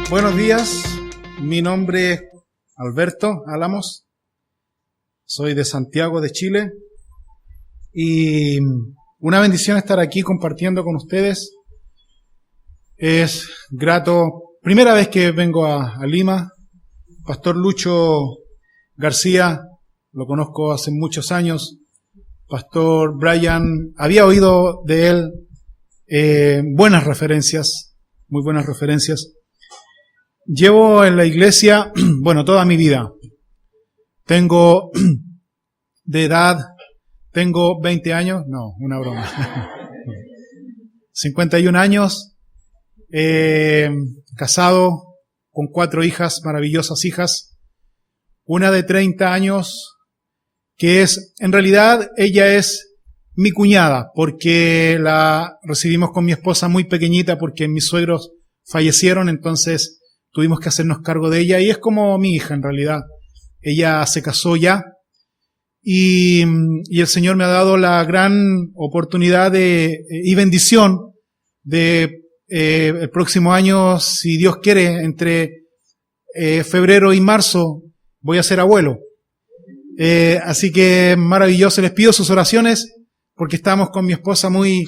Buenos días, mi nombre es Alberto Álamos, soy de Santiago de Chile y una bendición estar aquí compartiendo con ustedes. Es grato, primera vez que vengo a Lima. Pastor Lucho García, lo conozco hace muchos años. Pastor Brian, había oído de él buenas referencias, muy buenas referencias. Llevo en la iglesia, toda mi vida. Tengo de edad, tengo 20 años, no, una broma. 51 años, casado con 4 hijas, maravillosas hijas. Una de 30 años, que es, en realidad, ella es mi cuñada, porque la recibimos con mi esposa muy pequeñita, porque mis suegros fallecieron, entonces tuvimos que hacernos cargo de ella, y es como mi hija en realidad. Ella se casó ya, y el Señor me ha dado la gran oportunidad y bendición de el próximo año, si Dios quiere, entre febrero y marzo, voy a ser abuelo. Así que maravilloso, les pido sus oraciones, porque estamos con mi esposa muy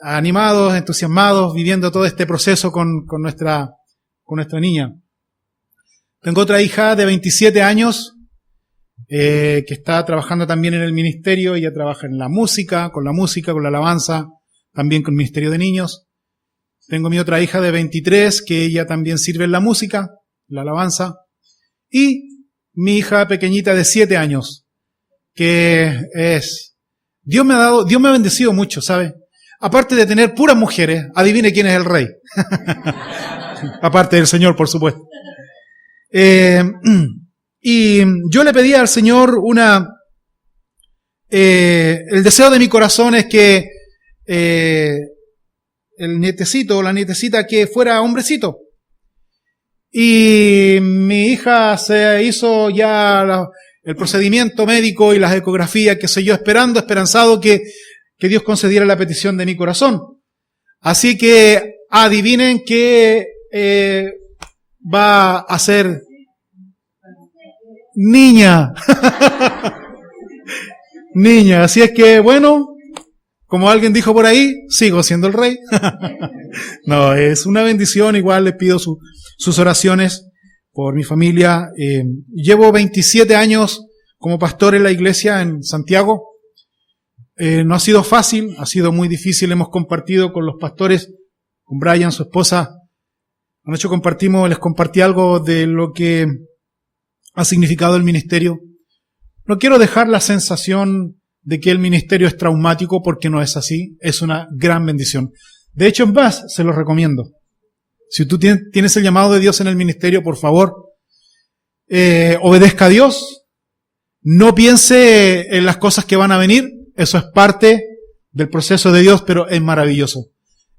animados, entusiasmados, viviendo todo este proceso con nuestra niña. Tengo otra hija de 27 años, que está trabajando también en el ministerio. Ella trabaja en la música, con la alabanza, también con el ministerio de niños. Tengo mi otra hija de 23, que ella también sirve en la música, la alabanza. Y mi hija pequeñita de 7 años, que es, Dios me ha bendecido mucho, ¿sabe? Aparte de tener puras mujeres, adivine quién es el rey. Aparte del Señor, por supuesto. Y yo le pedí al Señor el deseo de mi corazón es que el nietecito o la nietecita que fuera hombrecito. Y mi hija se hizo ya el procedimiento médico y las ecografías, qué sé yo, esperanzado que Dios concediera la petición de mi corazón. Así que adivinen que va a ser niña. Niña. Así es que, como alguien dijo por ahí, sigo siendo el rey. No, es una bendición. Igual les pido sus oraciones por mi familia. Llevo 27 años como pastor en la iglesia en Santiago. No ha sido fácil, ha sido muy difícil. Hemos compartido con los pastores, con Brian, su esposa. Anoche les compartí algo de lo que ha significado el ministerio. No quiero dejar la sensación de que el ministerio es traumático, porque no es así. Es una gran bendición. De hecho, en más, se lo recomiendo. Si tú tienes el llamado de Dios en el ministerio, por favor, obedezca a Dios. No piense en las cosas que van a venir. Eso es parte del proceso de Dios, pero es maravilloso.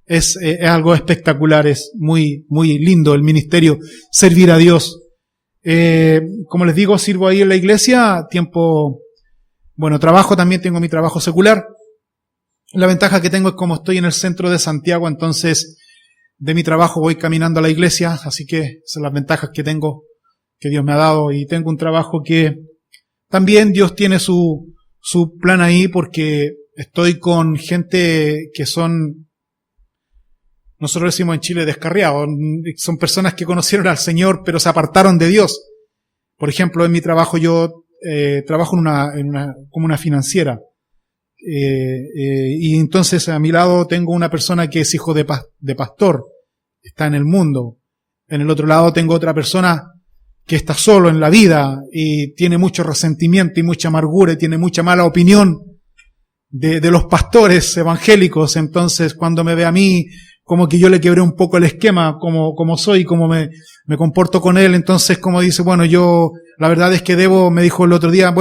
Es algo espectacular, es muy, muy lindo el ministerio, servir a Dios. Como les digo, sirvo ahí en la iglesia, trabajo también, tengo mi trabajo secular. La ventaja que tengo es como estoy en el centro de Santiago, entonces de mi trabajo voy caminando a la iglesia, así que son las ventajas que tengo, que Dios me ha dado, y tengo un trabajo que también Dios tiene su plan ahí, porque estoy con gente que son, nosotros decimos en Chile, descarriados. Son personas que conocieron al Señor, pero se apartaron de Dios. Por ejemplo, en mi trabajo yo trabajo como una financiera. Y entonces a mi lado tengo una persona que es hijo de pastor, está en el mundo. En el otro lado tengo otra persona que está solo en la vida y tiene mucho resentimiento y mucha amargura y tiene mucha mala opinión de los pastores evangélicos. Entonces, cuando me ve a mí, como que yo le quebré un poco el esquema, como soy, como me comporto con él. Entonces, como dice, yo, la verdad es que me dijo el otro día,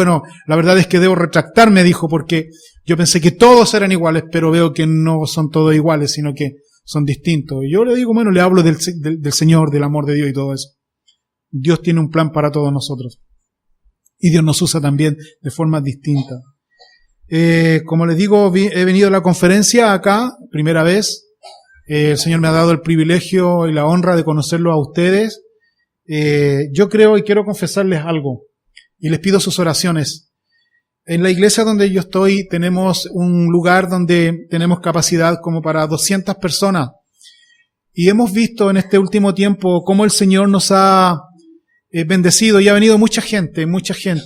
la verdad es que debo retractarme, dijo, porque yo pensé que todos eran iguales, pero veo que no son todos iguales, sino que son distintos. Y yo le digo, le hablo del Señor, del amor de Dios y todo eso. Dios tiene un plan para todos nosotros. Y Dios nos usa también de forma distinta. Como les digo, he venido a la conferencia acá, primera vez. El Señor me ha dado el privilegio y la honra de conocerlo a ustedes. Yo creo y quiero confesarles algo, y les pido sus oraciones. En la iglesia donde yo estoy tenemos un lugar donde tenemos capacidad como para 200 personas. Y hemos visto en este último tiempo cómo el Señor nos ha bendecido y ha venido mucha gente.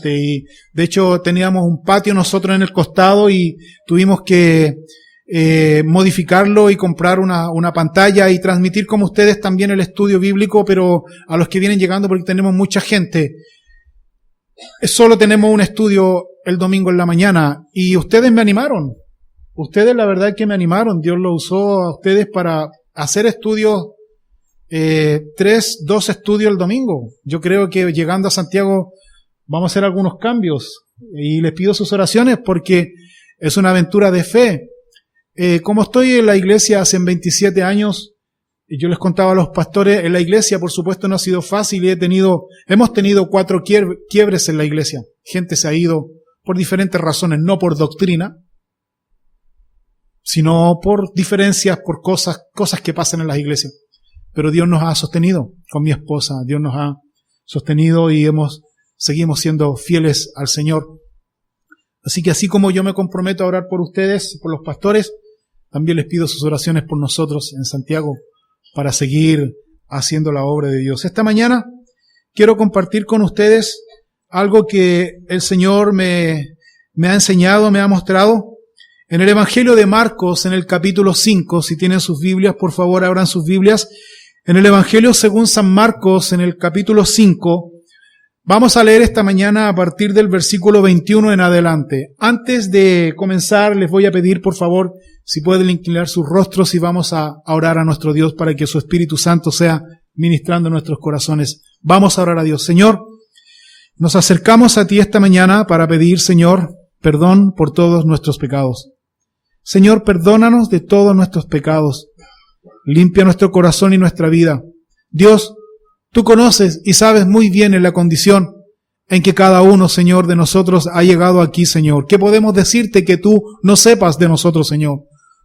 Y de hecho teníamos un patio nosotros en el costado y tuvimos que modificarlo y comprar una pantalla y transmitir como ustedes también el estudio bíblico, pero a los que vienen llegando porque tenemos mucha gente. Solo tenemos un estudio el domingo en la mañana y ustedes me animaron. Ustedes la verdad es que me animaron. Dios lo usó a ustedes para hacer estudios, 2 estudios el domingo. Yo creo que llegando a Santiago vamos a hacer algunos cambios y les pido sus oraciones porque es una aventura de fe. Como estoy en la iglesia hace 27 años, y yo les contaba a los pastores, en la iglesia por supuesto no ha sido fácil y hemos tenido 4 quiebres en la iglesia. Gente se ha ido por diferentes razones, no por doctrina, sino por diferencias, por cosas que pasan en las iglesias. Pero Dios nos ha sostenido con mi esposa, Dios nos ha sostenido y seguimos siendo fieles al Señor. Así que así como yo me comprometo a orar por ustedes, por los pastores, también les pido sus oraciones por nosotros en Santiago para seguir haciendo la obra de Dios. Esta mañana quiero compartir con ustedes algo que el Señor me ha enseñado, me ha mostrado. En el Evangelio de Marcos, en el capítulo 5, si tienen sus Biblias, por favor abran sus Biblias. En el Evangelio según San Marcos, en el capítulo 5, vamos a leer esta mañana a partir del versículo 21 en adelante. Antes de comenzar, les voy a pedir, por favor, si pueden inclinar sus rostros y vamos a orar a nuestro Dios para que su Espíritu Santo sea ministrando en nuestros corazones. Vamos a orar a Dios. Señor, nos acercamos a ti esta mañana para pedir, Señor, perdón por todos nuestros pecados. Señor, perdónanos de todos nuestros pecados. Limpia nuestro corazón y nuestra vida. Dios, tú conoces y sabes muy bien en la condición en que cada uno, Señor, de nosotros ha llegado aquí, Señor. ¿Qué podemos decirte que tú no sepas de nosotros, Señor?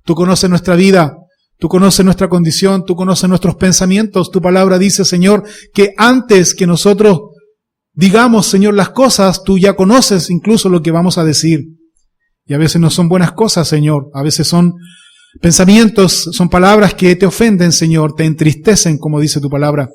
Tú conoces nuestra vida, tú conoces nuestra condición, tú conoces nuestros pensamientos. Tu palabra dice, Señor, que antes que nosotros digamos, Señor, las cosas, tú ya conoces incluso lo que vamos a decir. Y a veces no son buenas cosas, Señor. A veces son pensamientos, son palabras que te ofenden, Señor, te entristecen, como dice tu palabra.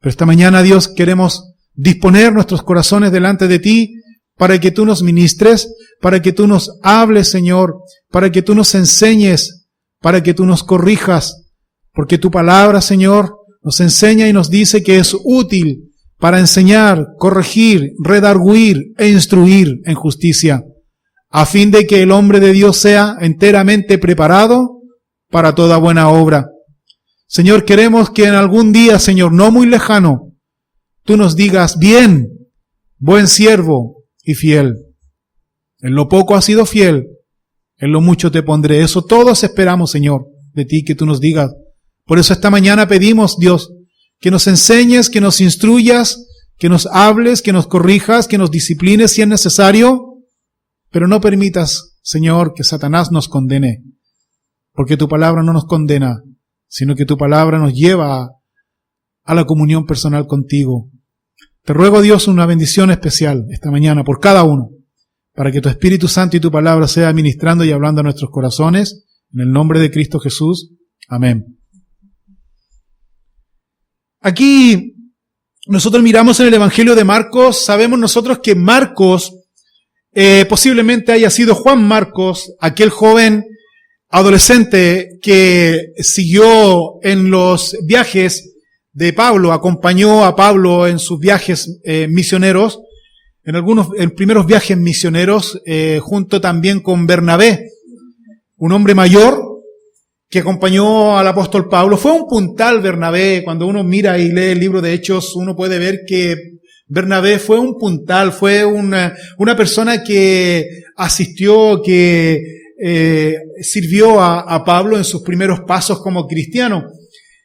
Pero esta mañana, Dios, queremos disponer nuestros corazones delante de ti para que tú nos ministres, para que tú nos hables, Señor, para que tú nos enseñes, para que tú nos corrijas, porque tu palabra, Señor, nos enseña y nos dice que es útil para enseñar, corregir, redarguir e instruir en justicia, a fin de que el hombre de Dios sea enteramente preparado para toda buena obra. Señor, queremos que en algún día, Señor, no muy lejano, tú nos digas, bien, buen siervo y fiel. En lo poco has sido fiel, en lo mucho te pondré. Eso todos esperamos, Señor, de ti, que tú nos digas. Por eso esta mañana pedimos, Dios, que nos enseñes, que nos instruyas, que nos hables, que nos corrijas, que nos disciplines si es necesario, pero no permitas, Señor, que Satanás nos condene, porque tu palabra no nos condena, sino que tu palabra nos lleva a la comunión personal contigo. Te ruego, Dios, una bendición especial esta mañana por cada uno, para que tu Espíritu Santo y tu palabra sea ministrando y hablando a nuestros corazones, en el nombre de Cristo Jesús. Amén. Aquí nosotros miramos en el Evangelio de Marcos, sabemos nosotros que Marcos posiblemente haya sido Juan Marcos, aquel joven adolescente que siguió en los viajes de Pablo, acompañó a Pablo en sus viajes misioneros, en primeros viajes misioneros, junto también con Bernabé, un hombre mayor que acompañó al apóstol Pablo. Fue un puntal Bernabé. Cuando uno mira y lee el libro de Hechos, uno puede ver que Bernabé fue un puntal, fue una persona que asistió, que sirvió a Pablo en sus primeros pasos como cristiano.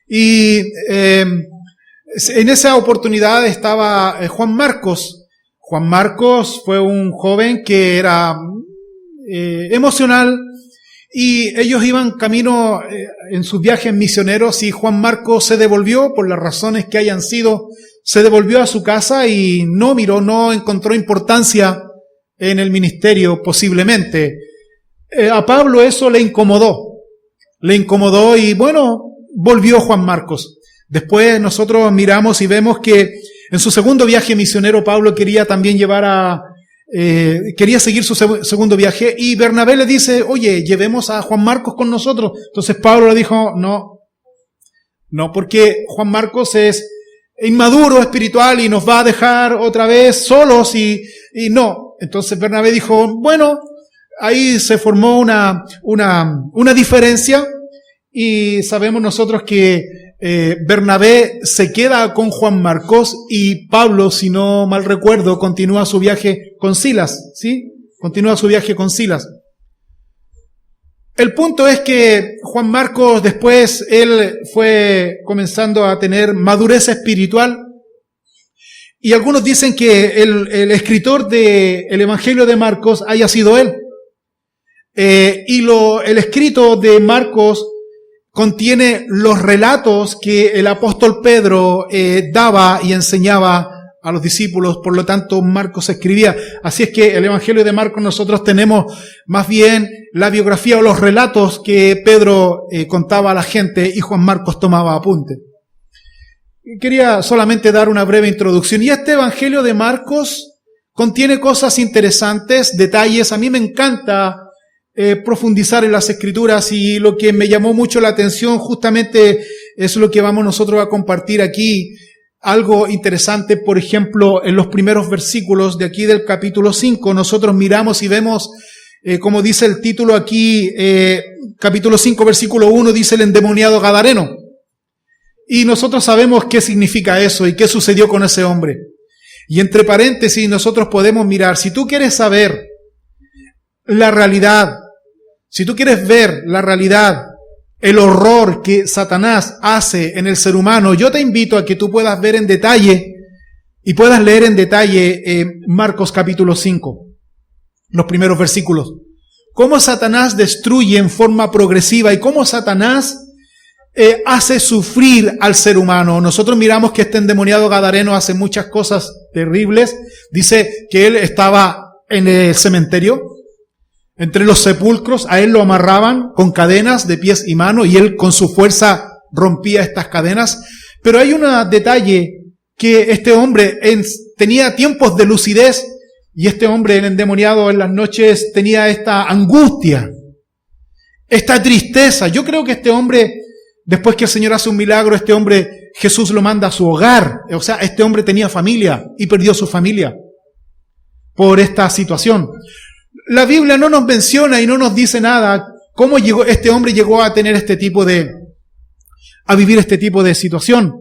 Y en esa oportunidad estaba Juan Marcos. Juan Marcos fue un joven que era emocional Y ellos iban camino en sus viajes misioneros y Juan Marcos se devolvió, por las razones que hayan sido, se devolvió a su casa y no miró, no encontró importancia en el ministerio posiblemente. A Pablo eso le incomodó y bueno, volvió Juan Marcos. Después nosotros miramos y vemos que en su segundo viaje misionero Pablo quería también quería seguir su segundo viaje y Bernabé le dice, oye, llevemos a Juan Marcos con nosotros. Entonces Pablo le dijo, no, porque Juan Marcos es inmaduro espiritual y nos va a dejar otra vez solos y no. Entonces Bernabé dijo, bueno, ahí se formó una diferencia y sabemos nosotros que Bernabé se queda con Juan Marcos y Pablo, si no mal recuerdo, continúa su viaje con Silas, ¿sí? Continúa su viaje con Silas. El punto es que Juan Marcos después, él fue comenzando a tener madurez espiritual y algunos dicen que el escritor del Evangelio de Marcos haya sido él. El escrito de Marcos contiene los relatos que el apóstol Pedro daba y enseñaba a los discípulos, por lo tanto Marcos escribía. Así es que el Evangelio de Marcos nosotros tenemos más bien la biografía o los relatos que Pedro contaba a la gente y Juan Marcos tomaba apunte. Quería solamente dar una breve introducción. Y este Evangelio de Marcos contiene cosas interesantes, detalles. A mí me encanta profundizar en las Escrituras y lo que me llamó mucho la atención justamente es lo que vamos nosotros a compartir aquí. Algo interesante, por ejemplo, en los primeros versículos de aquí del capítulo 5, nosotros miramos y vemos, como dice el título aquí, capítulo 5, versículo 1, dice el endemoniado gadareno. Y nosotros sabemos qué significa eso y qué sucedió con ese hombre. Y entre paréntesis nosotros podemos mirar, si tú quieres saber la realidad, si tú quieres ver la realidad, el horror que Satanás hace en el ser humano, yo te invito a que tú puedas ver en detalle y puedas leer en detalle Marcos capítulo 5, los primeros versículos. Cómo Satanás destruye en forma progresiva y cómo Satanás hace sufrir al ser humano. Nosotros miramos que este endemoniado gadareno hace muchas cosas terribles. Dice que él estaba en el cementerio, entre los sepulcros, a él lo amarraban con cadenas de pies y manos y él con su fuerza rompía estas cadenas. Pero hay un detalle que este hombre tenía tiempos de lucidez y este hombre endemoniado en las noches tenía esta angustia, esta tristeza. Yo creo que este hombre, después que el Señor hace un milagro, este hombre Jesús lo manda a su hogar. O sea, este hombre tenía familia y perdió su familia por esta situación. La Biblia no nos menciona y no nos dice nada cómo este hombre llegó a tener a vivir este tipo de situación.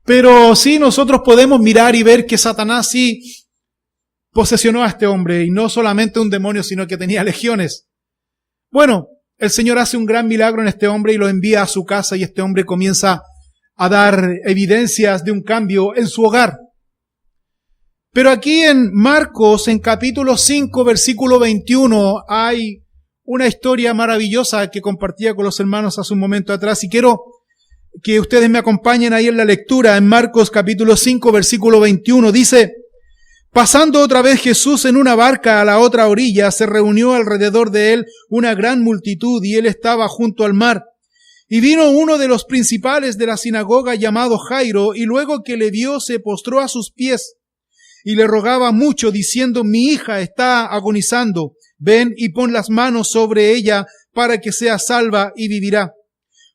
Pero sí nosotros podemos mirar y ver que Satanás sí posesionó a este hombre y no solamente un demonio, sino que tenía legiones. Bueno, el Señor hace un gran milagro en este hombre y lo envía a su casa y este hombre comienza a dar evidencias de un cambio en su hogar. Pero aquí en Marcos, en capítulo 5, versículo 21, hay una historia maravillosa que compartía con los hermanos hace un momento atrás y quiero que ustedes me acompañen ahí en la lectura. En Marcos capítulo 5, versículo 21, dice: pasando otra vez Jesús en una barca a la otra orilla, se reunió alrededor de él una gran multitud y él estaba junto al mar. Y vino uno de los principales de la sinagoga llamado Jairo y luego que le vio se postró a sus pies y le rogaba mucho, diciendo: mi hija está agonizando, ven y pon las manos sobre ella para que sea salva y vivirá.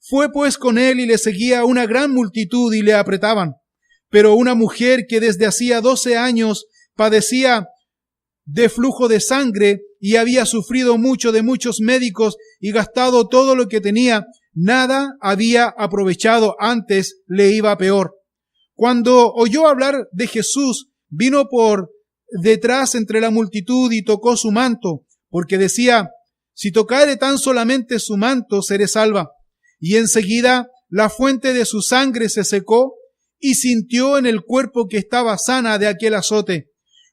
Fue pues con él y le seguía una gran multitud y le apretaban. Pero una mujer que desde hacía 12 años padecía de flujo de sangre y había sufrido mucho de muchos médicos y gastado todo lo que tenía, nada había aprovechado, antes le iba peor. Cuando oyó hablar de Jesús, vino por detrás entre la multitud y tocó su manto, porque decía: si tocare tan solamente su manto, seré salva. Y enseguida la fuente de su sangre se secó y sintió en el cuerpo que estaba sana de aquel azote.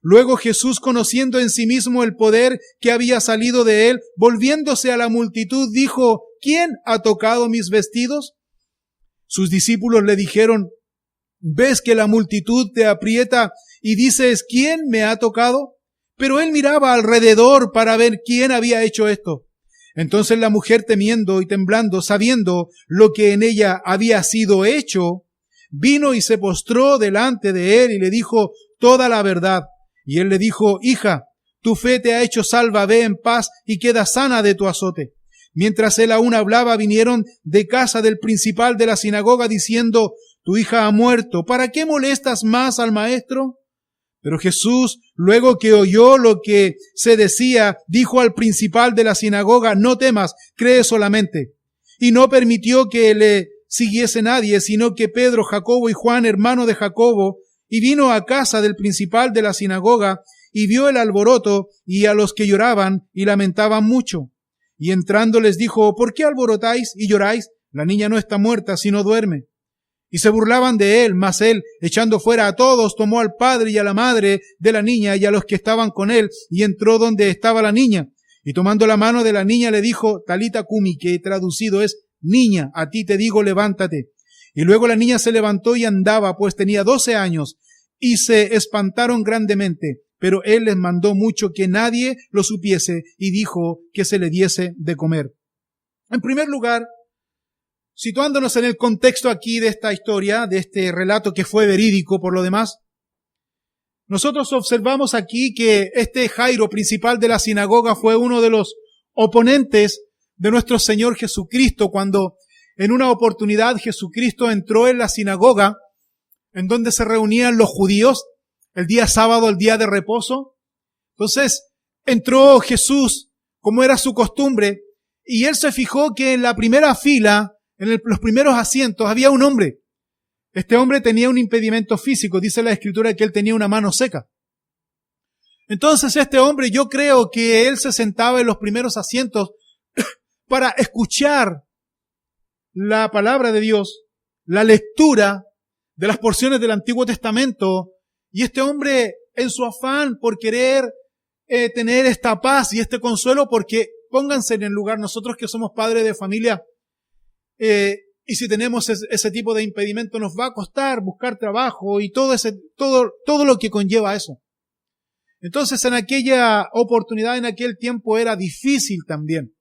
Luego Jesús, conociendo en sí mismo el poder que había salido de él, volviéndose a la multitud, dijo: ¿Quién ha tocado mis vestidos? Sus discípulos le dijeron: ¿ves que la multitud te aprieta y dices: ¿quién me ha tocado? Pero él miraba alrededor para ver quién había hecho esto. Entonces la mujer, temiendo y temblando, sabiendo lo que en ella había sido hecho, vino y se postró delante de él y le dijo toda la verdad. Y él le dijo: hija, tu fe te ha hecho salva, ve en paz y queda sana de tu azote. Mientras él aún hablaba, vinieron de casa del principal de la sinagoga diciendo: tu hija ha muerto, ¿para qué molestas más al maestro? Pero Jesús, luego que oyó lo que se decía, dijo al principal de la sinagoga: no temas, cree solamente. Y no permitió que le siguiese nadie, sino que Pedro, Jacobo y Juan, hermano de Jacobo, y vino a casa del principal de la sinagoga, y vio el alboroto y a los que lloraban y lamentaban mucho. Y entrando les dijo: ¿por qué alborotáis y lloráis? La niña no está muerta, sino duerme. Y se burlaban de él, mas él, echando fuera a todos, tomó al padre y a la madre de la niña y a los que estaban con él, y entró donde estaba la niña. Y tomando la mano de la niña le dijo: Talita cumi, que traducido es: niña, a ti te digo, levántate. Y luego la niña se levantó y andaba, pues tenía 12 años, y se espantaron grandemente. Pero él les mandó mucho que nadie lo supiese, y dijo que se le diese de comer. En primer lugar, situándonos en el contexto aquí de esta historia, de este relato que fue verídico por lo demás, nosotros observamos aquí que este Jairo, principal de la sinagoga, fue uno de los oponentes de nuestro Señor Jesucristo, cuando en una oportunidad Jesucristo entró en la sinagoga en donde se reunían los judíos el día sábado, el día de reposo. Entonces entró Jesús, como era su costumbre, y él se fijó que en la primera fila, los primeros asientos, había un hombre. Este hombre tenía un impedimento físico. Dice la Escritura que él tenía una mano seca. Entonces este hombre, yo creo que él se sentaba en los primeros asientos para escuchar la palabra de Dios, la lectura de las porciones del Antiguo Testamento. Y este hombre, en su afán por querer tener esta paz y este consuelo, porque pónganse en el lugar, nosotros que somos padres de familia, y si tenemos ese tipo de impedimento, nos va a costar buscar trabajo y todo lo que conlleva eso. Entonces, en aquella oportunidad, en aquel tiempo, era difícil también.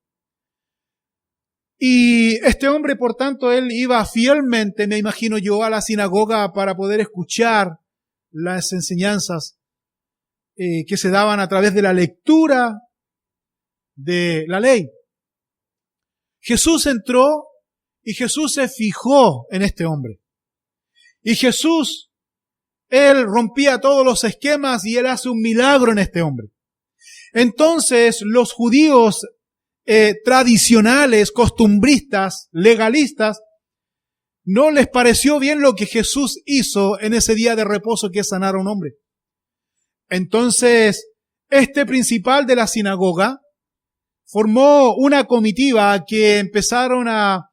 Y este hombre, por tanto, él iba fielmente, me imagino yo, a la sinagoga para poder escuchar las enseñanzas que se daban a través de la lectura de la ley. Jesús entró y Jesús se fijó en este hombre. Y Jesús, él rompía todos los esquemas y él hace un milagro en este hombre. Entonces, los judíos tradicionales, costumbristas, legalistas, no les pareció bien lo que Jesús hizo en ese día de reposo, que es sanar a un hombre. Entonces, este principal de la sinagoga formó una comitiva que empezaron a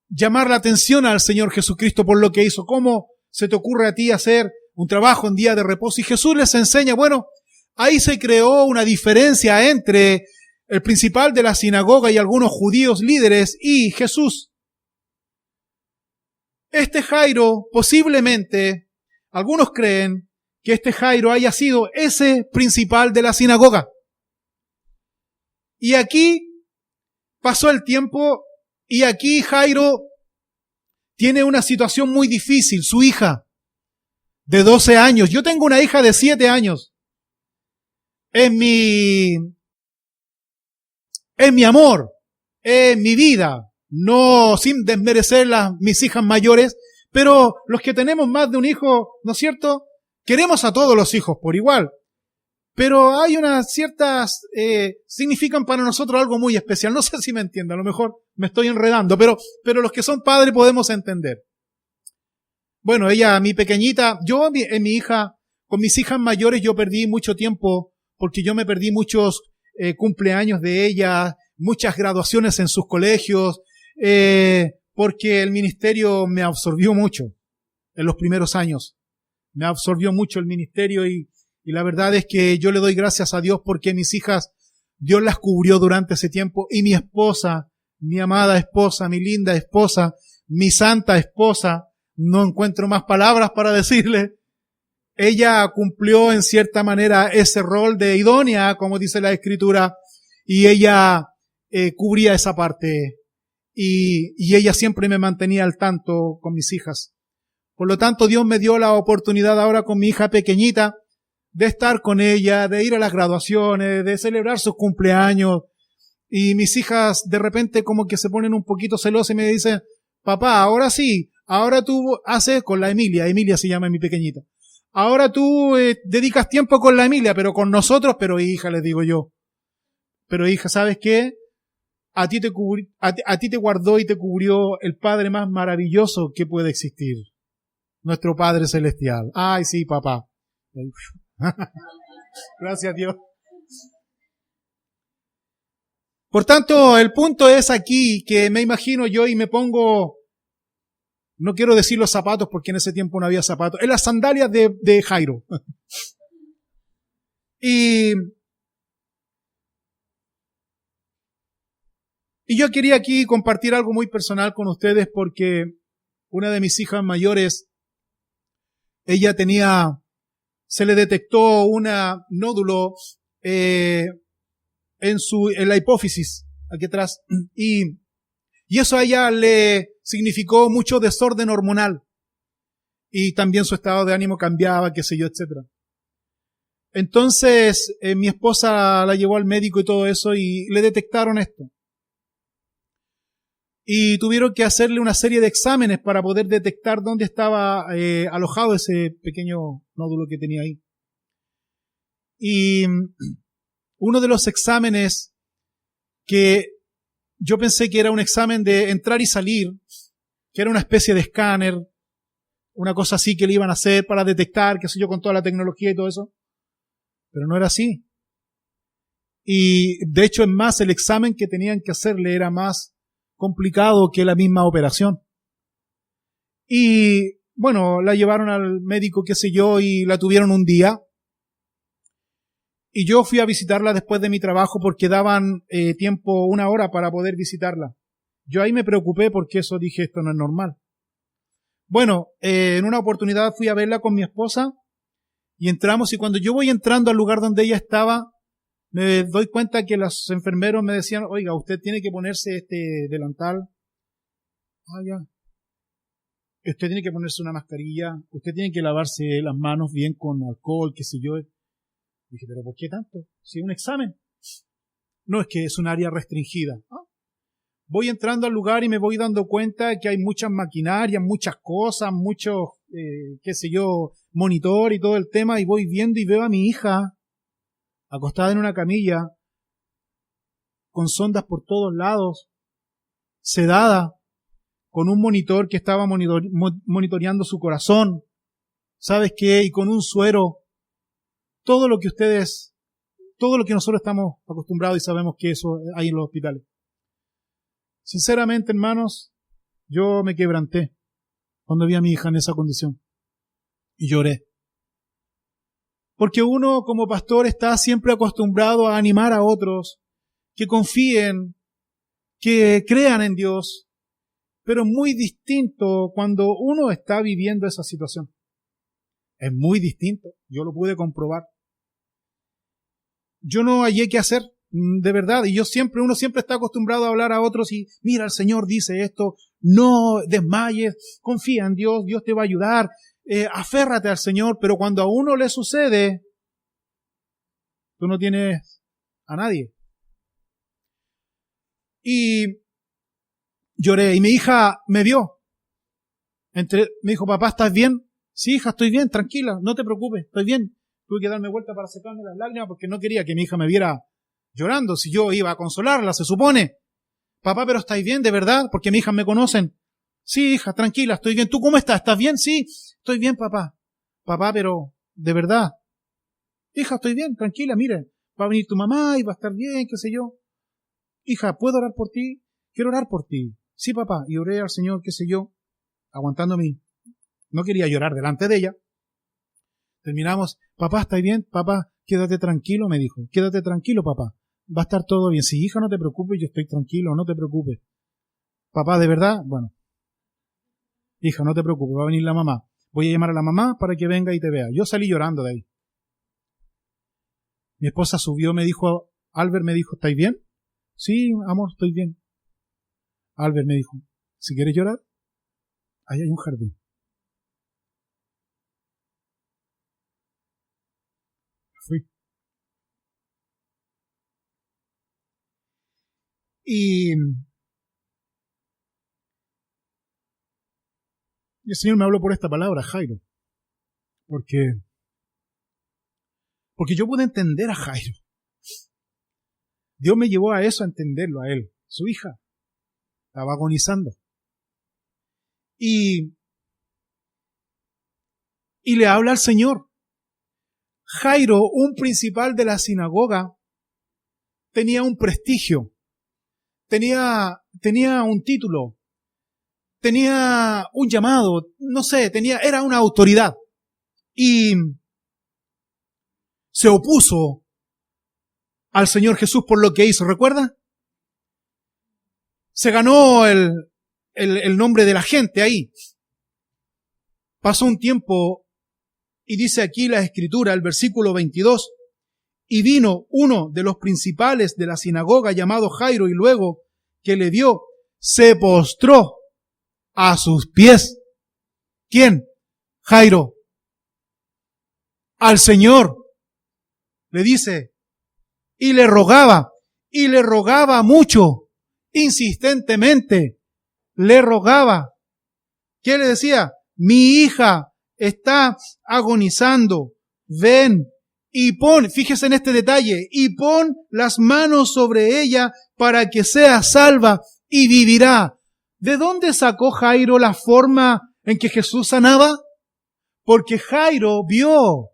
llamar la atención al Señor Jesucristo por lo que hizo. ¿Cómo se te ocurre a ti hacer un trabajo en día de reposo? Y Jesús les enseña, bueno, ahí se creó una diferencia entre el principal de la sinagoga y algunos judíos líderes y Jesús. Este Jairo, posiblemente, algunos creen que este Jairo haya sido ese principal de la sinagoga. Y aquí pasó el tiempo y aquí Jairo tiene una situación muy difícil. Su hija de 12 años. Yo tengo una hija de 7 años. Es mi amor, es mi vida. No sin desmerecer mis hijas mayores, pero los que tenemos más de un hijo, ¿no es cierto? Queremos a todos los hijos por igual. Pero hay unas ciertas, significan para nosotros algo muy especial. No sé si me entienden, a lo mejor me estoy enredando, pero los que son padres podemos entender. Bueno, ella, mi pequeñita, yo en mi hija, con mis hijas mayores yo perdí mucho tiempo, porque yo me perdí muchos cumpleaños de ella, muchas graduaciones en sus colegios, porque el ministerio me absorbió mucho en los primeros años me absorbió mucho el ministerio y la verdad es que yo le doy gracias a Dios porque mis hijas, Dios las cubrió durante ese tiempo y mi esposa, mi amada esposa, mi linda esposa, mi santa esposa, no encuentro más palabras para decirle, ella cumplió en cierta manera ese rol de idónea, como dice la Escritura, y ella cubría esa parte y ella siempre me mantenía al tanto con mis hijas. Por lo tanto, Dios me dio la oportunidad ahora con mi hija pequeñita de estar con ella, de ir a las graduaciones, de celebrar sus cumpleaños. Y mis hijas de repente como que se ponen un poquito celosas y me dicen, papá, ahora sí, ahora tú haces con la Emilia se llama mi pequeñita. Ahora tú dedicas tiempo con la Emilia, pero con nosotros, pero hija, les digo yo. Pero hija, ¿sabes qué? A ti te guardó y te cubrió el Padre más maravilloso que puede existir. Nuestro Padre Celestial. Ay, sí, papá. Gracias, Dios. Por tanto, el punto es aquí que me imagino yo y me pongo, no quiero decir los zapatos porque en ese tiempo no había zapatos, en las sandalias de Jairo. Y yo quería aquí compartir algo muy personal con ustedes porque una de mis hijas mayores, ella se le detectó una nódulo en la hipófisis, aquí atrás, y eso a ella le significó mucho desorden hormonal, y también su estado de ánimo cambiaba, qué sé yo, etcétera. Entonces, mi esposa la llevó al médico y todo eso, y le detectaron esto. Y tuvieron que hacerle una serie de exámenes para poder detectar dónde estaba alojado ese pequeño nódulo que tenía ahí. Y uno de los exámenes que yo pensé que era un examen de entrar y salir, que era una especie de escáner, una cosa así que le iban a hacer para detectar, qué sé yo, con toda la tecnología y todo eso, pero no era así. Y de hecho, es más, el examen que tenían que hacerle era más complicado que la misma operación. Y bueno, la llevaron al médico, qué sé yo, y la tuvieron un día. Y yo fui a visitarla después de mi trabajo porque daban tiempo, 1 hora para poder visitarla. Yo ahí me preocupé porque eso dije, esto no es normal. Bueno, en una oportunidad fui a verla con mi esposa y entramos y cuando yo voy entrando al lugar donde ella estaba, me doy cuenta que los enfermeros me decían, oiga, usted tiene que ponerse este delantal. Ah, ya. Usted tiene que ponerse una mascarilla. Usted tiene que lavarse las manos bien con alcohol, qué sé yo. Dije, ¿pero por qué tanto? Si es un examen. No, es que es un área restringida. ¿Ah? Voy entrando al lugar y me voy dando cuenta que hay muchas maquinarias, muchas cosas, muchos, qué sé yo, monitor y todo el tema, y voy viendo y veo a mi hija acostada en una camilla, con sondas por todos lados, sedada, con un monitor que estaba monitoreando su corazón, ¿sabes qué? Y con un suero, todo lo que nosotros estamos acostumbrados y sabemos que eso hay en los hospitales. Sinceramente, hermanos, yo me quebranté cuando vi a mi hija en esa condición y lloré. Porque uno como pastor está siempre acostumbrado a animar a otros que confíen, que crean en Dios, pero es muy distinto cuando uno está viviendo esa situación. Es muy distinto, yo lo pude comprobar. Yo no hallé qué hacer, de verdad, y uno siempre está acostumbrado a hablar a otros y mira, el Señor dice esto, no desmayes, confía en Dios, Dios te va a ayudar, aférrate al Señor, pero cuando a uno le sucede, tú no tienes a nadie. Y lloré, y mi hija me vio, me dijo, papá, ¿estás bien? Sí, hija, estoy bien, tranquila, no te preocupes, estoy bien. Tuve que darme vuelta para secarme las lágrimas porque no quería que mi hija me viera llorando, si yo iba a consolarla, se supone. Papá, pero ¿estáis bien, de verdad? Porque mis hijas me conocen. Sí, hija, tranquila, estoy bien. ¿Tú cómo estás? ¿Estás bien? Sí, estoy bien, papá. Papá, pero de verdad. Hija, estoy bien, tranquila, mire. Va a venir tu mamá y va a estar bien, qué sé yo. Hija, ¿puedo orar por ti? Quiero orar por ti. Sí, papá. Y oré al Señor, qué sé yo, aguantando mi. No quería llorar delante de ella. Terminamos. Papá, ¿estás bien? Papá, quédate tranquilo, me dijo. Quédate tranquilo, papá. Va a estar todo bien. Sí, hija, no te preocupes, yo estoy tranquilo, no te preocupes. Papá, ¿de verdad? Bueno. Hija, no te preocupes, va a venir la mamá. Voy a llamar a la mamá para que venga y te vea. Yo salí llorando de ahí. Mi esposa subió, me dijo, Albert me dijo, ¿estáis bien? Sí, amor, estoy bien. Albert me dijo, si quieres llorar, ahí hay un jardín. Fui. Y el Señor me habló por esta palabra, Jairo. Porque yo pude entender a Jairo. Dios me llevó a eso, a entenderlo a él. Su hija estaba agonizando. Y le habla al Señor. Jairo, un principal de la sinagoga, tenía un prestigio, tenía un título, tenía un llamado, no sé, era una autoridad. Y se opuso al Señor Jesús por lo que hizo, ¿recuerda? Se ganó el nombre de la gente ahí. Pasó un tiempo y dice aquí la Escritura, el versículo 22, y vino uno de los principales de la sinagoga llamado Jairo y luego que le vio, se postró a sus pies. ¿Quién? Jairo. Al Señor. Le dice, y le rogaba mucho, insistentemente, le rogaba. ¿Qué le decía? Mi hija está agonizando, ven y pon, fíjese en este detalle, y pon las manos sobre ella para que sea salva y vivirá. ¿De dónde sacó Jairo la forma en que Jesús sanaba? Porque Jairo vio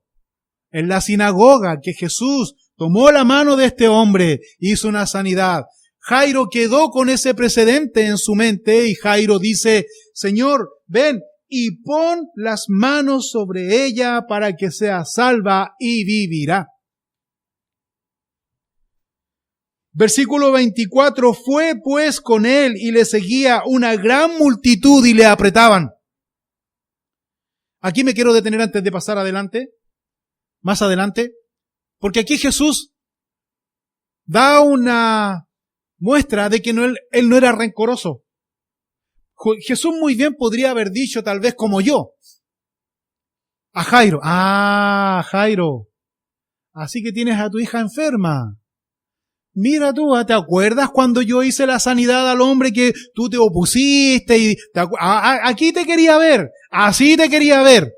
en la sinagoga que Jesús tomó la mano de este hombre, hizo una sanidad. Jairo quedó con ese precedente en su mente y Jairo dice, Señor, ven y pon las manos sobre ella para que sea salva y vivirá. Versículo 24, fue pues con él y le seguía una gran multitud y le apretaban. Aquí me quiero detener antes de pasar adelante, más adelante, porque aquí Jesús da una muestra de que él no era rencoroso. Jesús muy bien podría haber dicho, tal vez como yo, a Jairo, Jairo, así que tienes a tu hija enferma. Mira tú, ¿te acuerdas cuando yo hice la sanidad al hombre que tú te opusiste? Y aquí te quería ver, así te quería ver.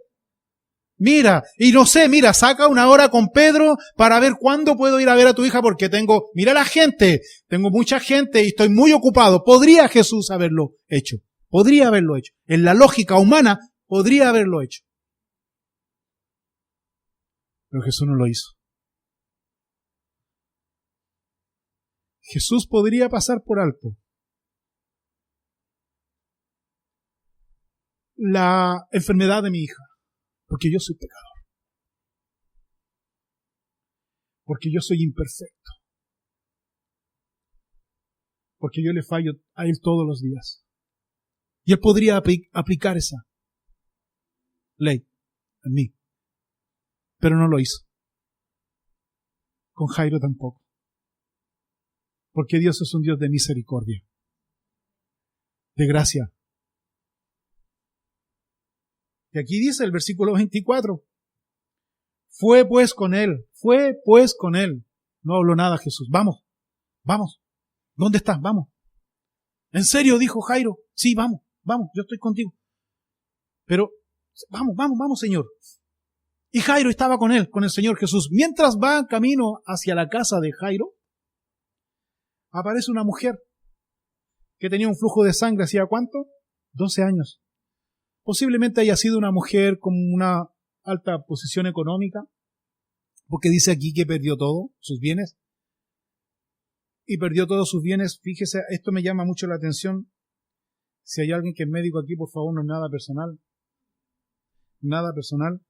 Mira, y no sé, mira, saca una hora con Pedro para ver cuándo puedo ir a ver a tu hija porque mira la gente, tengo mucha gente y estoy muy ocupado. Podría Jesús haberlo hecho, podría haberlo hecho. En la lógica humana, podría haberlo hecho. Pero Jesús no lo hizo. Jesús podría pasar por alto la enfermedad de mi hija, porque yo soy pecador, porque yo soy imperfecto, porque yo le fallo a Él todos los días. Y Él podría aplicar esa ley en mí, pero no lo hizo. Con Jairo tampoco. Porque Dios es un Dios de misericordia, de gracia. Y aquí dice el versículo 24, fue pues con él. No habló nada Jesús. Vamos. ¿Dónde estás? Vamos. ¿En serio? Dijo Jairo. Sí, vamos, yo estoy contigo. Pero, vamos, Señor. Y Jairo estaba con él, con el Señor Jesús. Mientras va camino hacia la casa de Jairo, aparece una mujer que tenía un flujo de sangre, ¿hacía cuánto? 12 años. Posiblemente haya sido una mujer con una alta posición económica, porque dice aquí que perdió todo, sus bienes. Y perdió todos sus bienes. Fíjese, esto me llama mucho la atención. Si hay alguien que es médico aquí, por favor, no es nada personal. Nada personal.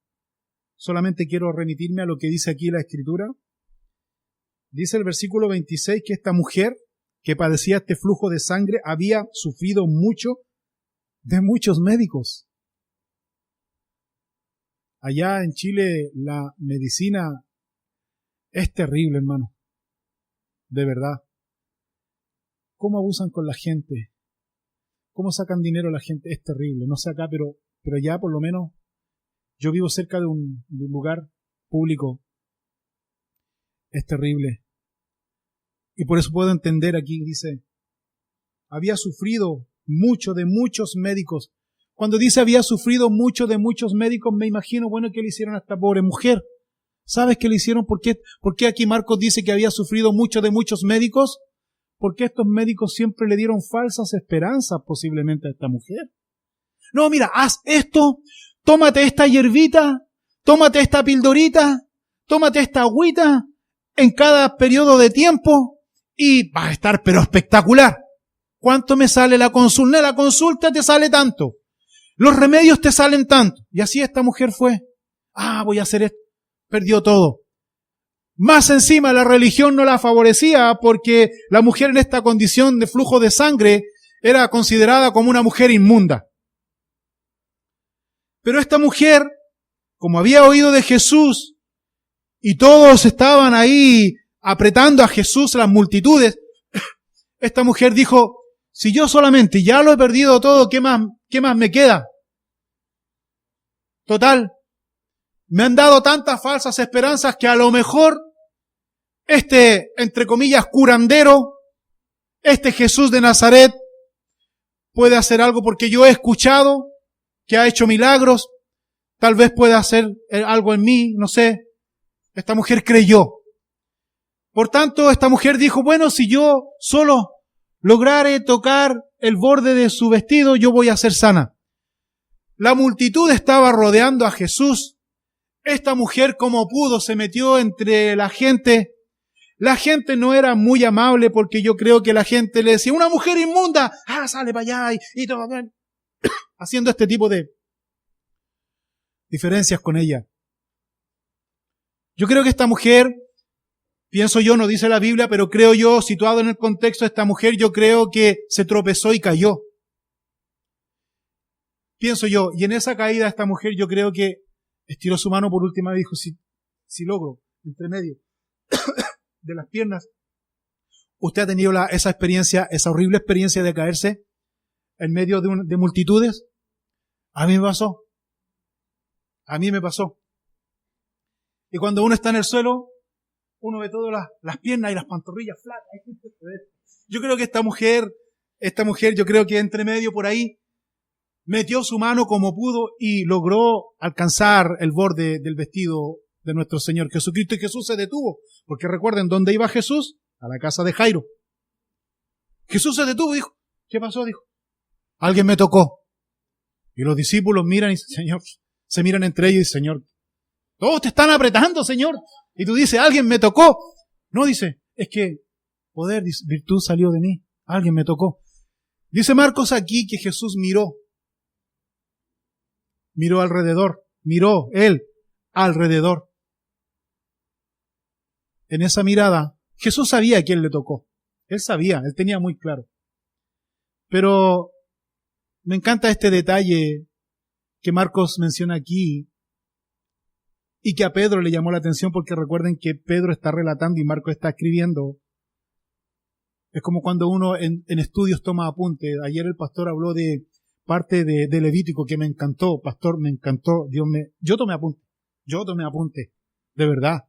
solamente quiero remitirme a lo que dice aquí la Escritura. Dice el versículo 26 que esta mujer que padecía este flujo de sangre había sufrido mucho de muchos médicos. Allá en Chile la medicina es terrible, hermano. De verdad. ¿Cómo abusan con la gente? ¿Cómo sacan dinero a la gente? Es terrible. No sé acá, pero allá por lo menos yo vivo cerca de un lugar público. Es terrible. Y por eso puedo entender aquí, dice, había sufrido mucho de muchos médicos. Cuando dice había sufrido mucho de muchos médicos, me imagino, bueno, ¿qué le hicieron a esta pobre mujer? ¿Sabes qué le hicieron? ¿Por qué aquí Marcos dice que había sufrido mucho de muchos médicos? Porque estos médicos siempre le dieron falsas esperanzas posiblemente a esta mujer. No, mira, haz esto, tómate esta hierbita, tómate esta pildorita, tómate esta agüita en cada periodo de tiempo y va a estar pero espectacular. ¿Cuánto me sale la consulta? La consulta te sale tanto. Los remedios te salen tanto. Y así esta mujer fue. Voy a hacer esto. Perdió todo. Más encima la religión no la favorecía porque la mujer en esta condición de flujo de sangre era considerada como una mujer inmunda. Pero esta mujer, como había oído de Jesús y todos estaban ahí apretando a Jesús, las multitudes, esta mujer dijo, si yo solamente ya lo he perdido todo, ¿qué más me queda? Total, me han dado tantas falsas esperanzas que a lo mejor entre comillas, curandero, Jesús de Nazaret puede hacer algo porque yo he escuchado que ha hecho milagros, tal vez pueda hacer algo en mí, no sé. Esta mujer creyó. Por tanto, esta mujer dijo, bueno, si yo solo lograre tocar el borde de su vestido, yo voy a ser sana. La multitud estaba rodeando a Jesús. Esta mujer, como pudo, se metió entre la gente. La gente no era muy amable porque yo creo que la gente le decía, una mujer inmunda, sale para allá y todo, haciendo este tipo de diferencias con ella. Yo creo que esta mujer, pienso yo, no dice la Biblia, pero creo yo, situado en el contexto de esta mujer, yo creo que se tropezó y cayó. Pienso yo, y en esa caída esta mujer yo creo que estiró su mano por última vez y dijo, si logro, entre medio de las piernas. ¿Usted ha tenido esa experiencia, esa horrible experiencia de caerse en medio de multitudes? A mí me pasó. A mí me pasó. Y cuando uno está en el suelo, uno ve todas las piernas y las pantorrillas flacas. Yo creo que esta mujer, yo creo que entre medio por ahí, metió su mano como pudo y logró alcanzar el borde del vestido de nuestro Señor Jesucristo, y Jesús se detuvo. Porque recuerden, ¿dónde iba Jesús? A la casa de Jairo. Jesús se detuvo y dijo, ¿qué pasó? Dijo, alguien me tocó. Y los discípulos miran y Señor, se miran entre ellos y Señor, todos te están apretando, Señor. Y tú dices, alguien me tocó. No, dice, es que poder, virtud salió de mí. Alguien me tocó. Dice Marcos aquí que Jesús miró alrededor, miró él alrededor. En esa mirada, Jesús sabía a quién le tocó. Él sabía, él tenía muy claro. Pero me encanta este detalle que Marcos menciona aquí y que a Pedro le llamó la atención, porque recuerden que Pedro está relatando y Marcos está escribiendo. Es como cuando uno en estudios toma apunte. Ayer el pastor habló de parte de Levítico que me encantó. Pastor, me encantó. Yo tomé apunte, de verdad.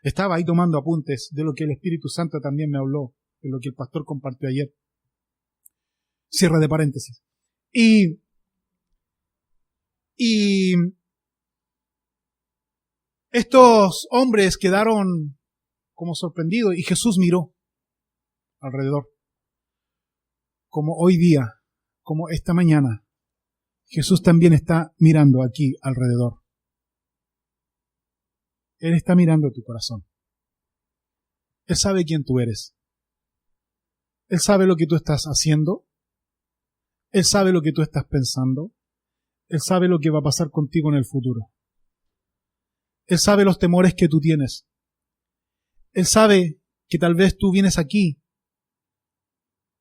Estaba ahí tomando apuntes de lo que el Espíritu Santo también me habló, de lo que el pastor compartió ayer. Cierre de paréntesis. Y estos hombres quedaron como sorprendidos y Jesús miró alrededor. Como hoy día, como esta mañana, Jesús también está mirando aquí alrededor. Él está mirando tu corazón. Él sabe quién tú eres. Él sabe lo que tú estás haciendo. Él sabe lo que tú estás pensando. Él sabe lo que va a pasar contigo en el futuro. Él sabe los temores que tú tienes. Él sabe que tal vez tú vienes aquí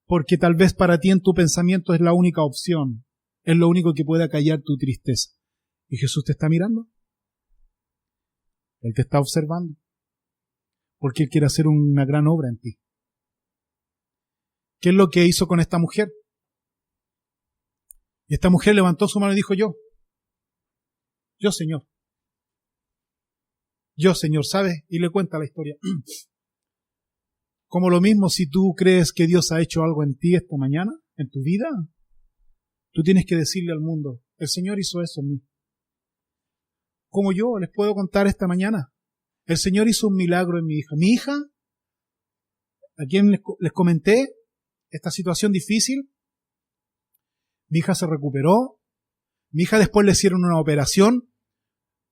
porque tal vez para ti en tu pensamiento es la única opción, es lo único que puede acallar tu tristeza. ¿Y Jesús te está mirando? Él te está observando, porque Él quiere hacer una gran obra en ti. ¿Qué es lo que hizo con esta mujer? Y esta mujer levantó su mano y dijo: yo, Señor, ¿sabes? Y le cuenta la historia. Como lo mismo, si tú crees que Dios ha hecho algo en ti esta mañana, en tu vida, tú tienes que decirle al mundo: el Señor hizo eso en mí. Como yo les puedo contar esta mañana, el Señor hizo un milagro en mi hija. Mi hija, a quien les comenté esta situación difícil, mi hija se recuperó. Mi hija después le hicieron una operación,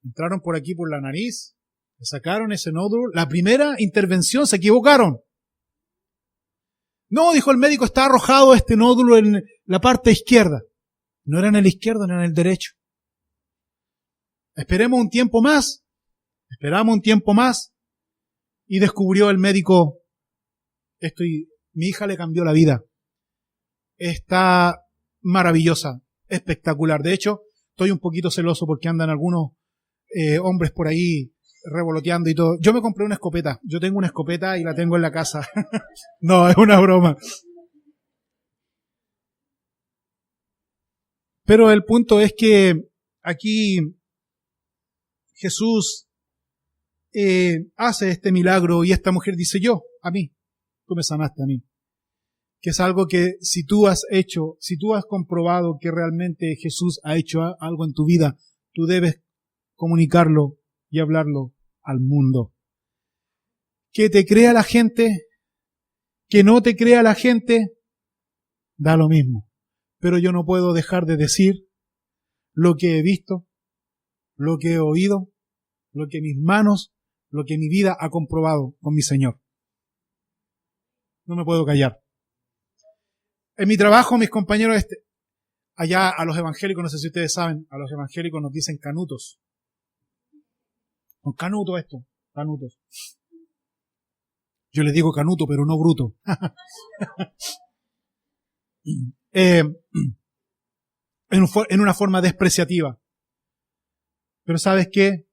entraron por aquí por la nariz, le sacaron ese nódulo. La primera intervención se equivocaron. No, dijo el médico, está arrojado este nódulo en la parte izquierda. No era en el izquierdo, no era en el derecho. Esperamos un tiempo más. Esperamos un tiempo más. Y descubrió el médico esto y mi hija le cambió la vida. Está maravillosa, espectacular. De hecho, estoy un poquito celoso porque andan algunos hombres por ahí revoloteando y todo. Yo me compré una escopeta. Yo tengo una escopeta y la tengo en la casa. No, es una broma. Pero el punto es que aquí Jesús hace este milagro y esta mujer dice: a mí, tú me sanaste a mí. Que es algo que si tú has hecho, si tú has comprobado que realmente Jesús ha hecho algo en tu vida, tú debes comunicarlo y hablarlo al mundo. Que te crea la gente, que no te crea la gente, da lo mismo. Pero yo no puedo dejar de decir lo que he visto, lo que he oído, lo que mis manos, lo que mi vida ha comprobado con mi Señor. No me puedo callar. En mi trabajo, mis compañeros, allá a los evangélicos, no sé si ustedes saben, a los evangélicos nos dicen canutos. Con canuto esto, canutos. Yo les digo canuto, pero no bruto. En una forma despreciativa. Pero ¿sabes qué?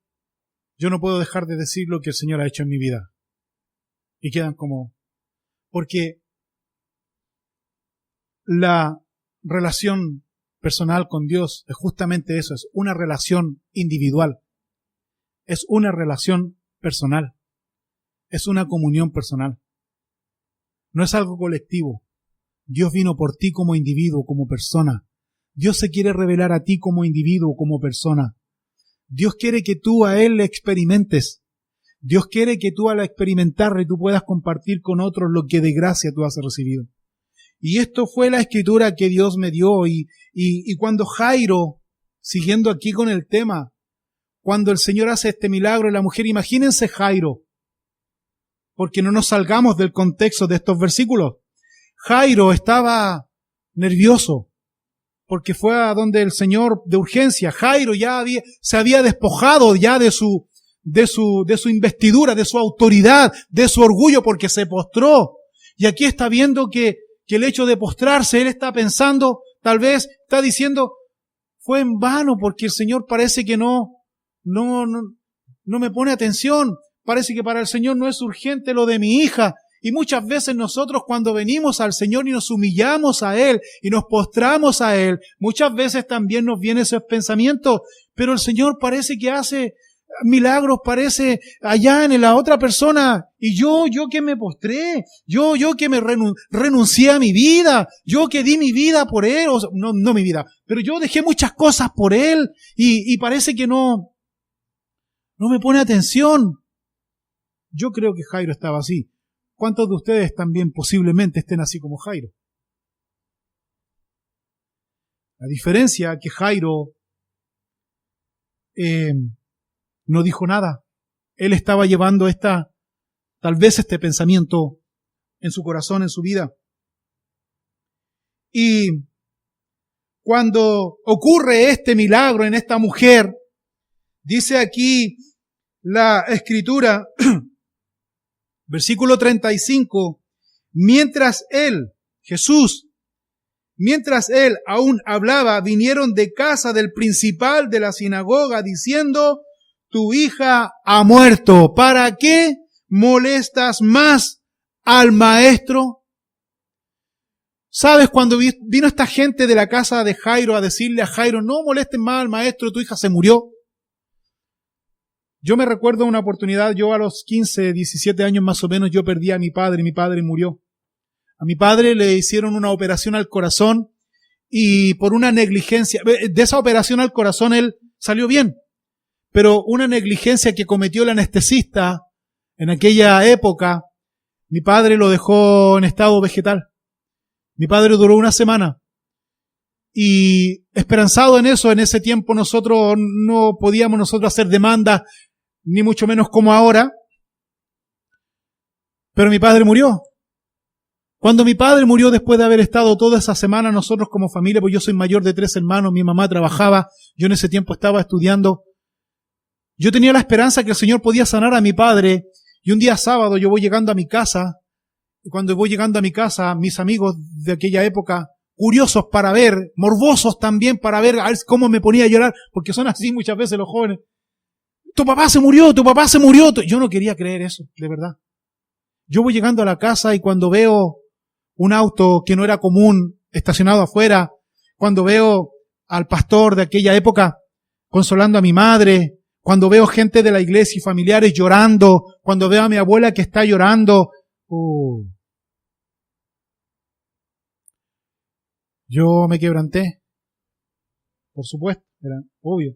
Yo no puedo dejar de decir lo que el Señor ha hecho en mi vida. Y quedan como... Porque la relación personal con Dios es justamente eso, es una relación individual. Es una relación personal. Es una comunión personal. No es algo colectivo. Dios vino por ti como individuo, como persona. Dios se quiere revelar a ti como individuo, como persona. Dios quiere que tú a Él le experimentes. Dios quiere que tú al experimentarle tú puedas compartir con otros lo que de gracia tú has recibido. Y esto fue la escritura que Dios me dio. Y cuando Jairo, siguiendo aquí con el tema, cuando el Señor hace este milagro en la mujer, imagínense Jairo, porque no nos salgamos del contexto de estos versículos. Jairo estaba nervioso, porque fue a donde el Señor de urgencia. Jairo ya se había despojado ya de su investidura, de su autoridad, de su orgullo, porque se postró. Y aquí está viendo que el hecho de postrarse, él está pensando, tal vez está diciendo, fue en vano, porque el Señor parece que no me pone atención. Parece que para el Señor no es urgente lo de mi hija. Y muchas veces nosotros cuando venimos al Señor y nos humillamos a Él y nos postramos a Él, muchas veces también nos vienen esos pensamientos, pero el Señor parece que hace milagros, parece allá en la otra persona, y yo que me postré, yo que me renuncié a mi vida, yo que di mi vida por Él, no mi vida, pero yo dejé muchas cosas por Él, y parece que no me pone atención. Yo creo que Jairo estaba así. ¿Cuántos de ustedes también posiblemente estén así como Jairo? La diferencia es que Jairo no dijo nada. Él estaba llevando tal vez este pensamiento en su corazón, en su vida. Y cuando ocurre este milagro en esta mujer, dice aquí la Escritura, versículo 35, mientras él, Jesús, mientras él aún hablaba, vinieron de casa del principal de la sinagoga diciendo, tu hija ha muerto. ¿Para qué molestas más al maestro? ¿Sabes cuando vino esta gente de la casa de Jairo a decirle a Jairo, no molesten más al maestro, tu hija se murió? Yo me recuerdo una oportunidad, yo a los 15, 17 años más o menos, yo perdí a mi padre murió. A mi padre le hicieron una operación al corazón y por una negligencia, de esa operación al corazón él salió bien, pero una negligencia que cometió el anestesista en aquella época, mi padre lo dejó en estado vegetal. Mi padre duró una semana y esperanzado en eso, en ese tiempo nosotros no podíamos hacer demandas, ni mucho menos como ahora, pero mi padre murió. Cuando mi padre murió después de haber estado toda esa semana, nosotros como familia, pues yo soy mayor de 3 hermanos, mi mamá trabajaba, yo en ese tiempo estaba estudiando, yo tenía la esperanza que el Señor podía sanar a mi padre, y un día sábado yo voy llegando a mi casa, y cuando voy llegando a mi casa, mis amigos de aquella época, curiosos para ver, morbosos también para ver, a ver cómo me ponía a llorar, porque son así muchas veces los jóvenes. Tu papá se murió. Yo no quería creer eso, de verdad. Yo voy llegando a la casa y cuando veo un auto que no era común estacionado afuera, cuando veo al pastor de aquella época consolando a mi madre, cuando veo gente de la iglesia y familiares llorando, cuando veo a mi abuela que está llorando, yo me quebranté, por supuesto, era obvio.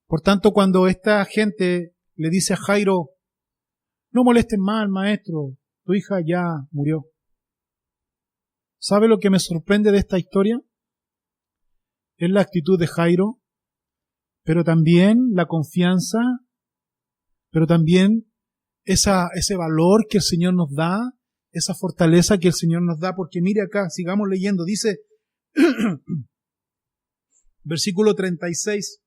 Por tanto, cuando esta gente le dice a Jairo, no molesten más al maestro, tu hija ya murió. ¿Sabe lo que me sorprende de esta historia? Es la actitud de Jairo, pero también la confianza, pero también ese valor que el Señor nos da, esa fortaleza que el Señor nos da, porque mire acá, sigamos leyendo, dice, versículo 36,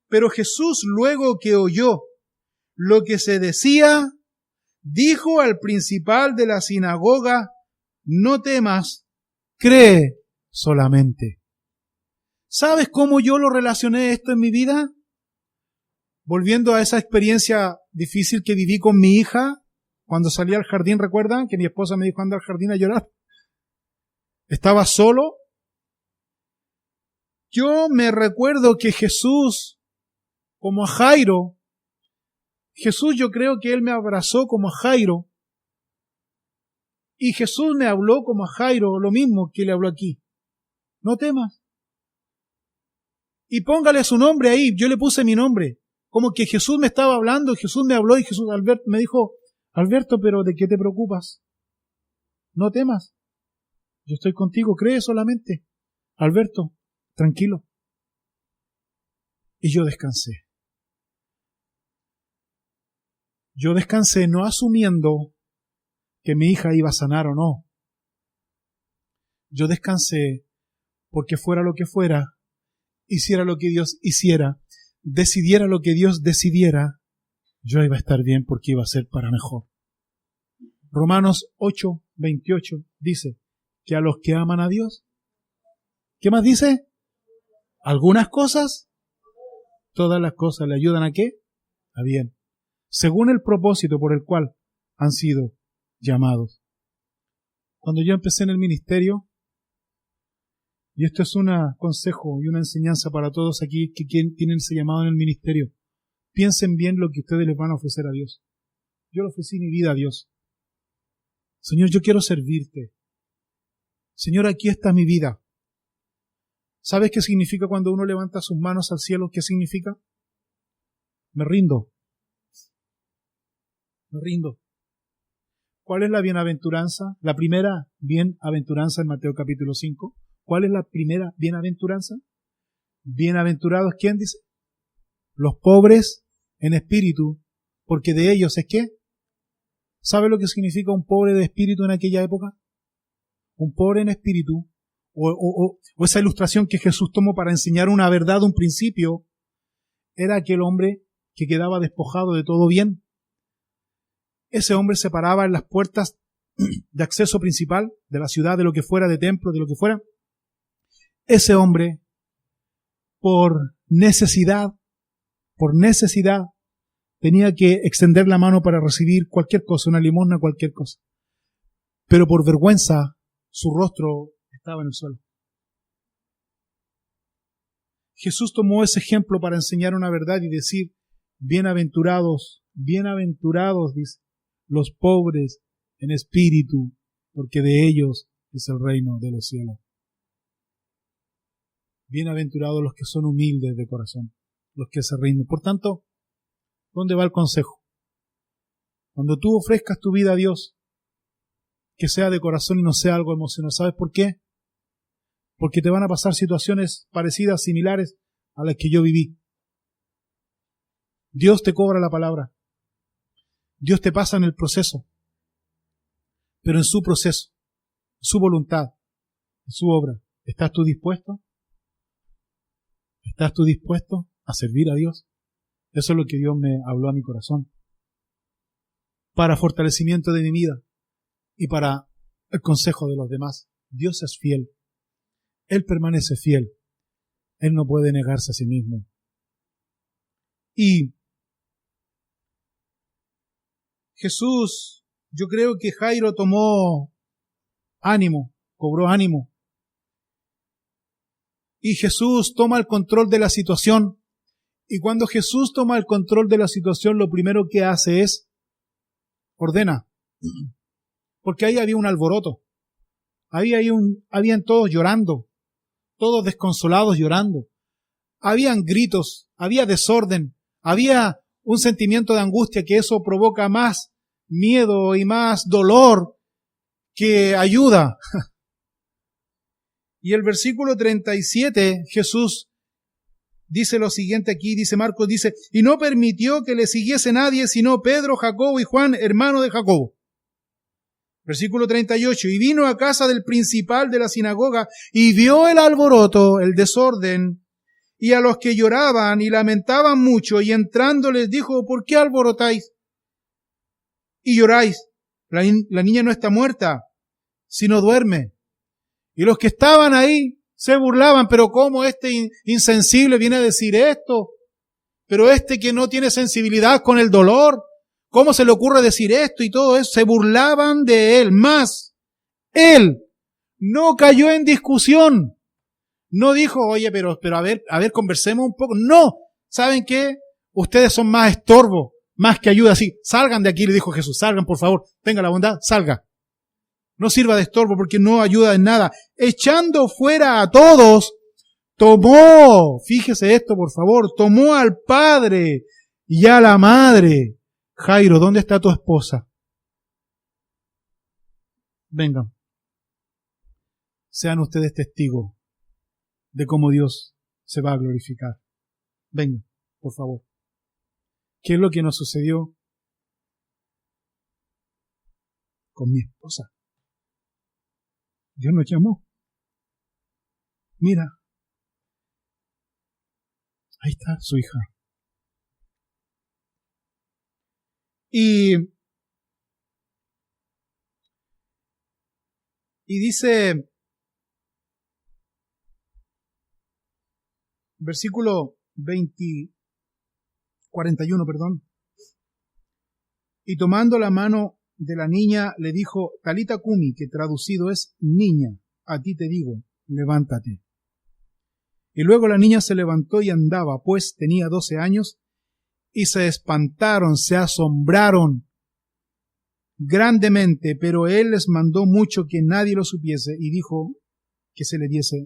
pero Jesús luego que oyó lo que se decía, dijo al principal de la sinagoga, no temas, cree solamente. ¿Sabes cómo yo lo relacioné esto en mi vida? Volviendo a esa experiencia difícil que viví con mi hija, cuando salí al jardín, ¿recuerdan? Que mi esposa me dijo anda al jardín a llorar. Estaba solo. Yo me recuerdo que Jesús, como a Jairo, Jesús yo creo que Él me abrazó como a Jairo, y Jesús me habló como a Jairo, lo mismo que le habló aquí. No temas. Y póngale su nombre ahí, yo le puse mi nombre. Como que Jesús me estaba hablando, Jesús me habló y Jesús me dijo, Alberto, pero ¿de qué te preocupas? No temas. Yo estoy contigo, cree solamente. Alberto, tranquilo. Y yo descansé. Yo descansé no asumiendo que mi hija iba a sanar o no. Yo descansé porque fuera lo que fuera, hiciera lo que Dios hiciera, decidiera lo que Dios decidiera, yo iba a estar bien porque iba a ser para mejor. Romanos 8:28 dice que a los que aman a Dios, ¿qué más dice? Algunas cosas, todas las cosas le ayudan ¿a qué? A bien, según el propósito por el cual han sido llamados. Cuando yo empecé en el ministerio, y esto es un consejo y una enseñanza para todos aquí que tienen ese llamado en el ministerio, piensen bien lo que ustedes les van a ofrecer a Dios. Yo le ofrecí mi vida a Dios. Señor, yo quiero servirte. Señor, aquí está mi vida. ¿Sabes qué significa cuando uno levanta sus manos al cielo? ¿Qué significa? Me rindo. Me rindo. ¿Cuál es la bienaventuranza? La primera bienaventuranza en Mateo capítulo 5. ¿Cuál es la primera bienaventuranza? Bienaventurados, ¿quién dice? Los pobres en espíritu, porque de ellos es ¿qué? ¿Sabe lo que significa un pobre de espíritu en aquella época? Un pobre en espíritu, o esa ilustración que Jesús tomó para enseñar una verdad, un principio, era aquel hombre que quedaba despojado de todo bien. Ese hombre se paraba en las puertas de acceso principal de la ciudad, de lo que fuera, de templo, de lo que fuera. Ese hombre, por necesidad, tenía que extender la mano para recibir cualquier cosa, una limosna, cualquier cosa. Pero por vergüenza, su rostro estaba en el suelo. Jesús tomó ese ejemplo para enseñar una verdad y decir, bienaventurados, dice, los pobres en espíritu, porque de ellos es el reino de los cielos. Bienaventurados los que son humildes de corazón, los que se rinden. Por tanto, ¿dónde va el consejo? Cuando tú ofrezcas tu vida a Dios, que sea de corazón y no sea algo emocional. ¿Sabes por qué? Porque te van a pasar situaciones parecidas, similares a las que yo viví. Dios te cobra la palabra. Dios te pasa en el proceso. Pero en su proceso, en su voluntad, en su obra. ¿Estás tú dispuesto? ¿Estás tú dispuesto a servir a Dios? Eso es lo que Dios me habló a mi corazón. Para fortalecimiento de mi vida y para el consejo de los demás. Dios es fiel. Él permanece fiel. Él no puede negarse a sí mismo. Y Jesús, yo creo que Jairo tomó ánimo, cobró ánimo. Y Jesús toma el control de la situación. Y cuando Jesús toma el control de la situación, lo primero que hace es ordena. Porque ahí había un alboroto. Habían todos llorando, todos desconsolados llorando. Habían gritos, había desorden, había un sentimiento de angustia que eso provoca más miedo y más dolor que ayuda. Y el versículo 37, Jesús dice lo siguiente aquí, dice Marcos, dice, y no permitió que le siguiese nadie, sino Pedro, Jacobo y Juan, hermano de Jacobo. Versículo 38, y vino a casa del principal de la sinagoga, y vio el alboroto, el desorden, y a los que lloraban y lamentaban mucho, y entrando les dijo, ¿por qué alborotáis y lloráis? La niña no está muerta, sino duerme. Y los que estaban ahí se burlaban, pero ¿cómo este insensible viene a decir esto? Pero este que no tiene sensibilidad con el dolor, ¿cómo se le ocurre decir esto y todo eso? Se burlaban de él. Más, él no cayó en discusión. No dijo, oye, pero a ver, conversemos un poco. No, ¿saben qué? Ustedes son más estorbo, más que ayuda. Así, salgan de aquí, le dijo Jesús. Salgan, por favor. Tenga la bondad, salga. No sirva de estorbo porque no ayuda en nada. Echando fuera a todos, tomó, fíjese esto por favor, tomó al padre y a la madre. Jairo, ¿dónde está tu esposa? Vengan. Sean ustedes testigos de cómo Dios se va a glorificar. Vengan, por favor. ¿Qué es lo que nos sucedió con mi esposa? Dios nos llamó. Mira, ahí está su hija. Y dice, versículo 41, y tomando la mano de la niña le dijo, Talita Kumi, que traducido es niña, a ti te digo, levántate. Y luego la niña se levantó y andaba, pues tenía 12 años, y se espantaron, se asombraron grandemente, pero él les mandó mucho que nadie lo supiese y dijo que se le diese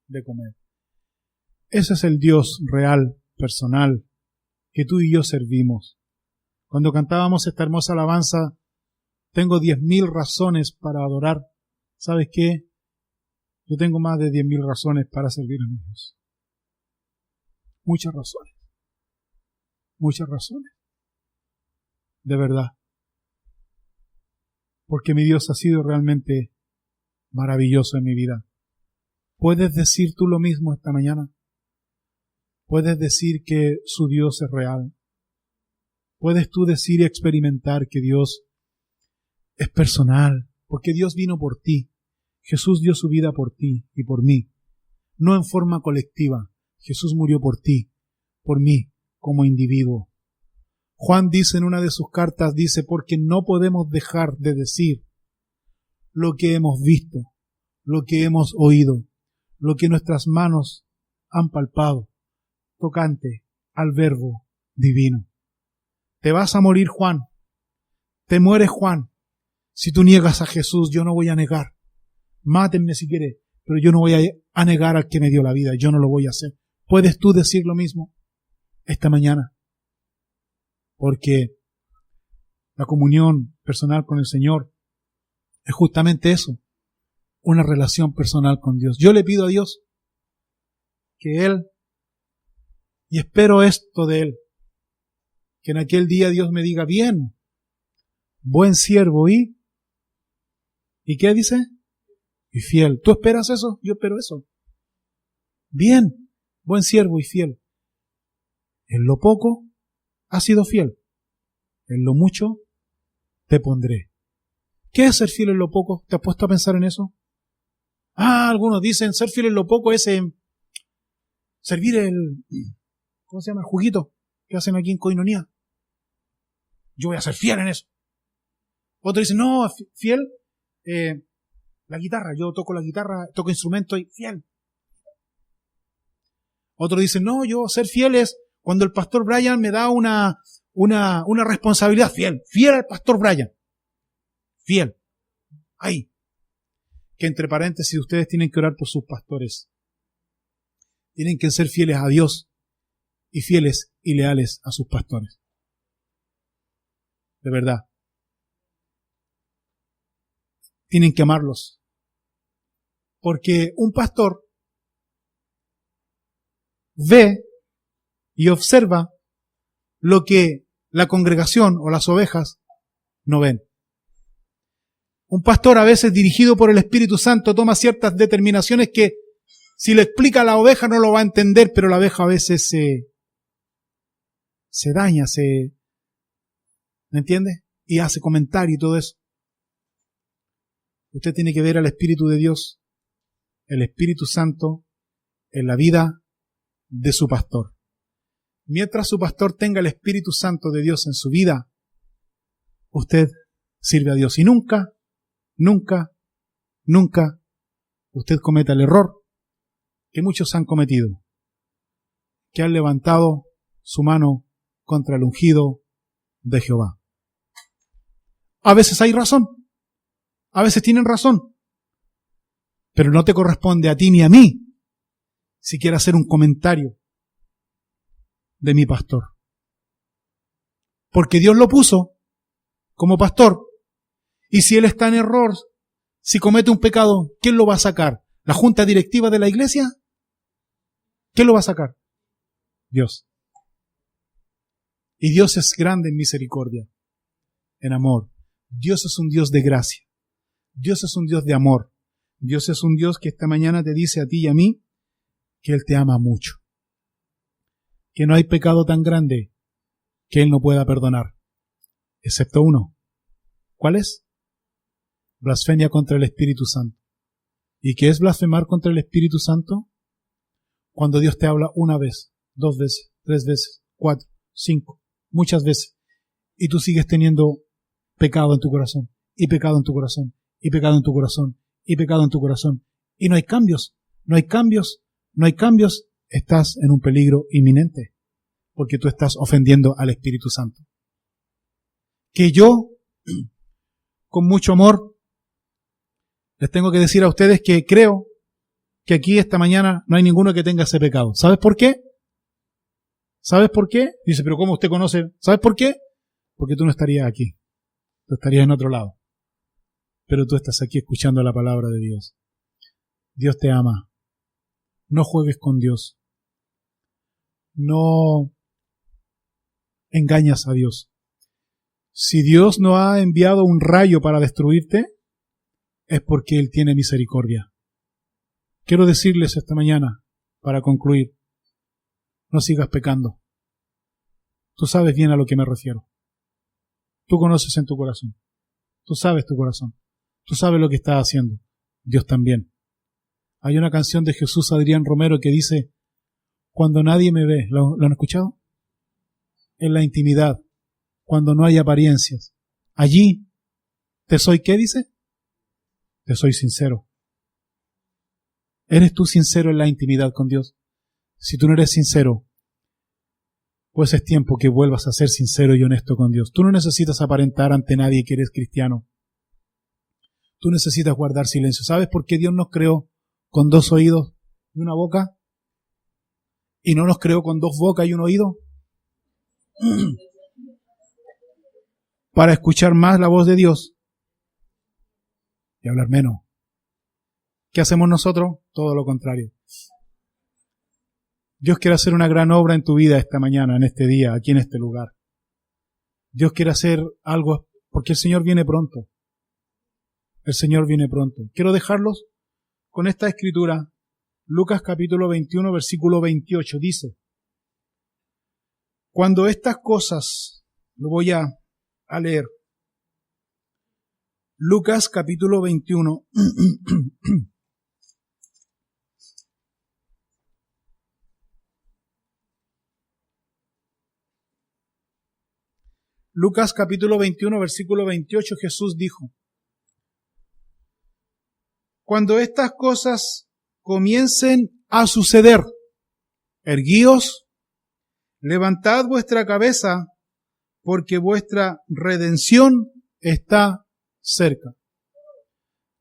de comer. Ese es el Dios real, personal, que tú y yo servimos. Cuando cantábamos esta hermosa alabanza, tengo 10.000 razones para adorar. ¿Sabes qué? Yo tengo más de 10.000 razones para servir a mi Dios. Muchas razones. Muchas razones. De verdad. Porque mi Dios ha sido realmente maravilloso en mi vida. ¿Puedes decir tú lo mismo esta mañana? ¿Puedes decir que su Dios es real? Puedes tú decir y experimentar que Dios es personal, porque Dios vino por ti. Jesús dio su vida por ti y por mí, no en forma colectiva. Jesús murió por ti, por mí, como individuo. Juan dice en una de sus cartas, dice, porque no podemos dejar de decir lo que hemos visto, lo que hemos oído, lo que nuestras manos han palpado, tocante al Verbo divino. Te vas a morir, Juan. Te mueres, Juan. Si tú niegas a Jesús, yo no voy a negar. Mátenme si quiere, pero yo no voy a negar al que me dio la vida. Yo no lo voy a hacer. ¿Puedes tú decir lo mismo esta mañana? Porque la comunión personal con el Señor es justamente eso, una relación personal con Dios. Yo le pido a Dios que Él, y espero esto de Él, que en aquel día Dios me diga, bien, buen siervo ¿y qué dice? Y fiel. ¿Tú esperas eso? Yo espero eso. Bien, buen siervo y fiel. En lo poco has sido fiel. En lo mucho te pondré. ¿Qué es ser fiel en lo poco? ¿Te has puesto a pensar en eso? Algunos dicen ser fiel en lo poco es servir ¿cómo se llama? El juguito que hacen aquí en Koinonia. Yo voy a ser fiel en eso. Otros dicen, no, fiel, la guitarra. Yo toco la guitarra, toco instrumentos y fiel. Otros dicen, no, yo ser fiel es cuando el pastor Brian me da una responsabilidad. Fiel al pastor Brian. Fiel. Ahí. Que entre paréntesis ustedes tienen que orar por sus pastores. Tienen que ser fieles a Dios y fieles y leales a sus pastores. De verdad. Tienen que amarlos. Porque un pastor ve y observa lo que la congregación o las ovejas no ven. Un pastor, a veces dirigido por el Espíritu Santo, toma ciertas determinaciones que si le explica a la oveja no lo va a entender, pero la oveja a veces se daña, ¿me entiende? Y hace comentario y todo eso. Usted tiene que ver al Espíritu de Dios, el Espíritu Santo, en la vida de su pastor. Mientras su pastor tenga el Espíritu Santo de Dios en su vida, usted sirve a Dios. Y nunca usted cometa el error que muchos han cometido, que han levantado su mano contra el ungido de Jehová. A veces hay razón, a veces tienen razón, pero no te corresponde a ti ni a mí siquiera hacer un comentario de mi pastor. Porque Dios lo puso como pastor. Y si él está en error, si comete un pecado, ¿quién lo va a sacar? ¿La junta directiva de la iglesia? ¿Quién lo va a sacar? Dios. Y Dios es grande en misericordia, en amor. Dios es un Dios de gracia. Dios es un Dios de amor. Dios es un Dios que esta mañana te dice a ti y a mí que Él te ama mucho. Que no hay pecado tan grande que Él no pueda perdonar. Excepto uno. ¿Cuál es? Blasfemia contra el Espíritu Santo. ¿Y qué es blasfemar contra el Espíritu Santo? Cuando Dios te habla una vez, 2 veces, 3 veces, 4, 5, muchas veces, y tú sigues teniendo pecado en tu corazón, y pecado en tu corazón, y pecado en tu corazón, y pecado en tu corazón, y no hay cambios, estás en un peligro inminente, porque tú estás ofendiendo al Espíritu Santo. Que yo, con mucho amor, les tengo que decir a ustedes que creo que aquí esta mañana no hay ninguno que tenga ese pecado. ¿Sabes por qué? ¿Sabes por qué? Dice, pero ¿cómo usted conoce? ¿Sabes por qué? Porque tú no estarías aquí. Tú estarías en otro lado. Pero tú estás aquí escuchando la palabra de Dios. Dios te ama. No juegues con Dios. No engañas a Dios. Si Dios no ha enviado un rayo para destruirte, es porque Él tiene misericordia. Quiero decirles esta mañana, para concluir, no sigas pecando. Tú sabes bien a lo que me refiero. Tú conoces en tu corazón. Tú sabes tu corazón. Tú sabes lo que estás haciendo. Dios también. Hay una canción de Jesús Adrián Romero que dice, cuando nadie me ve, ¿lo han escuchado? En la intimidad, cuando no hay apariencias. Allí, ¿te soy qué dice? Te soy sincero. ¿Eres tú sincero en la intimidad con Dios? Si tú no eres sincero, pues es tiempo que vuelvas a ser sincero y honesto con Dios. Tú no necesitas aparentar ante nadie que eres cristiano. Tú necesitas guardar silencio. ¿Sabes por qué Dios nos creó con 2 oídos y una boca? ¿Y no nos creó con 2 bocas y un oído? Para escuchar más la voz de Dios y hablar menos. ¿Qué hacemos nosotros? Todo lo contrario. Dios quiere hacer una gran obra en tu vida esta mañana, en este día, aquí en este lugar. Dios quiere hacer algo porque el Señor viene pronto. El Señor viene pronto. Quiero dejarlos con esta escritura. Lucas capítulo 21, versículo 28 dice, cuando estas cosas, lo voy a leer. Lucas capítulo 21. Lucas capítulo 21, versículo 28, Jesús dijo, cuando estas cosas comiencen a suceder, erguíos, levantad vuestra cabeza, porque vuestra redención está cerca.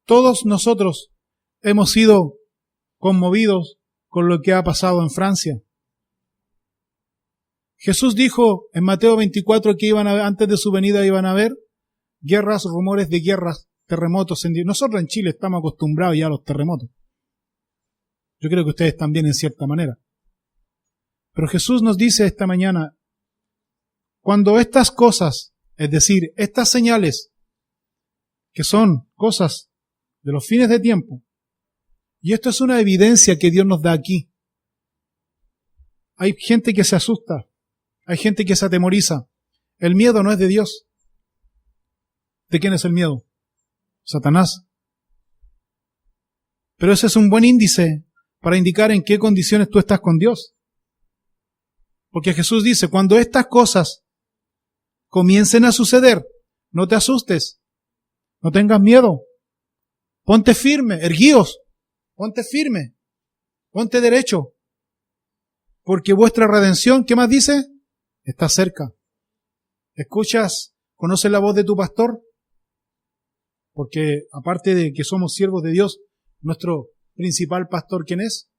Todos nosotros hemos sido conmovidos con lo que ha pasado en Francia. Jesús dijo en Mateo 24 que antes de su venida iban a haber guerras, rumores de guerras, terremotos. Nosotros en Chile estamos acostumbrados ya a los terremotos. Yo creo que ustedes también en cierta manera. Pero Jesús nos dice esta mañana, cuando estas cosas, es decir, estas señales, que son cosas de los fines de tiempo, y esto es una evidencia que Dios nos da aquí. Hay gente que se asusta, hay gente que se atemoriza. El miedo no es de Dios. ¿De quién es el miedo? Satanás. Pero ese es un buen índice para indicar en qué condiciones tú estás con Dios. Porque Jesús dice, cuando estas cosas comiencen a suceder, no te asustes, no tengas miedo, ponte firme, erguíos, ponte firme, ponte derecho, porque vuestra redención, ¿qué más dice? Está cerca. ¿Escuchas? ¿Conoces la voz de tu pastor? Porque aparte de que somos siervos de Dios, nuestro principal pastor, ¿quién es?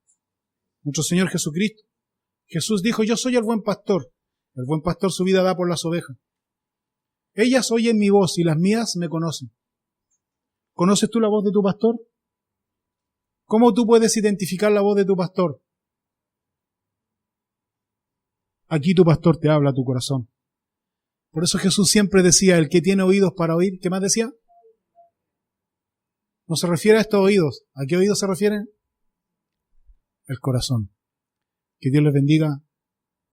Nuestro Señor Jesucristo. Jesús dijo, yo soy el buen pastor. El buen pastor su vida da por las ovejas. Ellas oyen mi voz y las mías me conocen. ¿Conoces tú la voz de tu pastor? ¿Cómo tú puedes identificar la voz de tu pastor? Aquí tu pastor te habla a tu corazón. Por eso Jesús siempre decía, el que tiene oídos para oír, ¿qué más decía? No se refiere a estos oídos. ¿A qué oídos se refieren? El corazón. Que Dios les bendiga